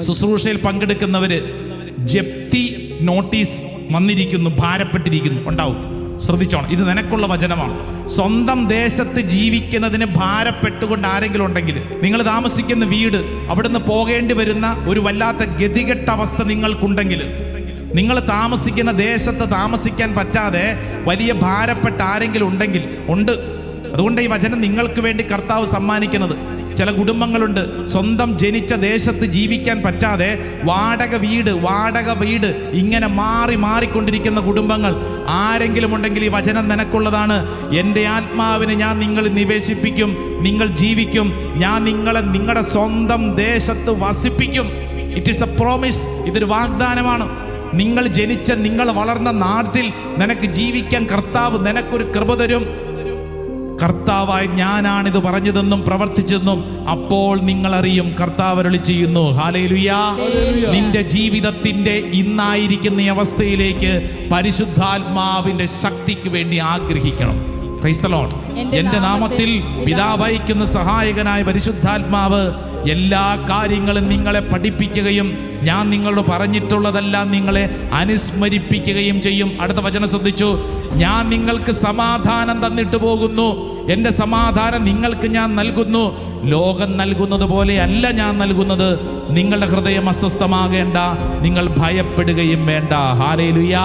ശുശ്രൂഷയിൽ പങ്കെടുക്കുന്നവര് ജപ്തി നോട്ടീസ് വന്നിരിക്കുന്നു, ഭാരപ്പെട്ടിരിക്കുന്നു, ഉണ്ടാവും. ശ്രദ്ധിച്ചോണം, ഇത് നിനക്കുള്ള വചനമാണ്. സ്വന്തം ദേശത്ത് ജീവിക്കുന്നതിന് ഭാരപ്പെട്ടുകൊണ്ട് ആരെങ്കിലും ഉണ്ടെങ്കിൽ, നിങ്ങൾ താമസിക്കുന്ന വീട്, അവിടുന്ന് പോകേണ്ടി വരുന്ന ഒരു വല്ലാത്ത ഗതികെട്ട അവസ്ഥ നിങ്ങൾക്കുണ്ടെങ്കിൽ, നിങ്ങൾ താമസിക്കുന്ന ദേശത്ത് താമസിക്കാൻ പറ്റാതെ വലിയ ഭാരപ്പെട്ട ആരെങ്കിലും ഉണ്ടെങ്കിൽ ഉണ്ട്. അതുകൊണ്ട് ഈ വചനം നിങ്ങൾക്ക് വേണ്ടി കർത്താവ് സമ്മാനിക്കുന്നത്. ചില കുടുംബങ്ങളുണ്ട്, സ്വന്തം ജനിച്ച ദേശത്ത് ജീവിക്കാൻ പറ്റാതെ വാടക വീട് ഇങ്ങനെ മാറിക്കൊണ്ടിരിക്കുന്ന കുടുംബങ്ങൾ ആരെങ്കിലും ഉണ്ടെങ്കിൽ ഈ വചനം നിനക്കുള്ളതാണ്. എൻ്റെ ആത്മാവിനെ ഞാൻ നിങ്ങളിൽ നിവേശിപ്പിക്കും, നിങ്ങൾ ജീവിക്കും, ഞാൻ നിങ്ങളെ നിങ്ങളുടെ സ്വന്തം ദേശത്ത് വസിപ്പിക്കും. It is a promise. ഇതൊരു വാഗ്ദാനമാണ്. നിങ്ങൾ ജനിച്ച, നിങ്ങൾ വളർന്ന നാട്ടിൽ നിനക്ക് ജീവിക്കാൻ കർത്താവ് നിനക്കൊരു കൃപ തരും. കർത്താവായി ഞാനാണിത് പറഞ്ഞതെന്നും പ്രവർത്തിച്ചതെന്നും അപ്പോൾ നിങ്ങൾ അറിയും. കർത്താവ് അരുളി ചെയ്യുന്നു. ഹല്ലേലൂയാ. നിന്റെ ജീവിതത്തിന്റെ ഇന്നായിരിക്കുന്ന അവസ്ഥയിലേക്ക് പരിശുദ്ധാത്മാവിന്റെ ശക്തിക്ക് വേണ്ടി ആഗ്രഹിക്കണം. Praise the lord. എന്റെ നാമത്തിൽ പിതാവയക്കുന്ന സഹായകനായ പരിശുദ്ധാത്മാവ് എല്ലാ കാര്യങ്ങളും നിങ്ങളെ പഠിപ്പിക്കുകയും ഞാൻ നിങ്ങളോട് പറഞ്ഞിട്ടുള്ളതെല്ലാം നിങ്ങളെ അനുസ്മരിപ്പിക്കുകയും ചെയ്യും. അടുത്ത വചനം ശ്രദ്ധിച്ചു. ഞാൻ നിങ്ങൾക്ക് സമാധാനം തന്നിട്ട് പോകുന്നു, എൻ്റെ സമാധാനം നിങ്ങൾക്ക് ഞാൻ നൽകുന്നു. ലോകം നൽകുന്നത് പോലെ അല്ല ഞാൻ നൽകുന്നത്. നിങ്ങളുടെ ഹൃദയം അസ്വസ്ഥമാകേണ്ട, നിങ്ങൾ ഭയപ്പെടുകയും വേണ്ട. ഹല്ലേലൂയ.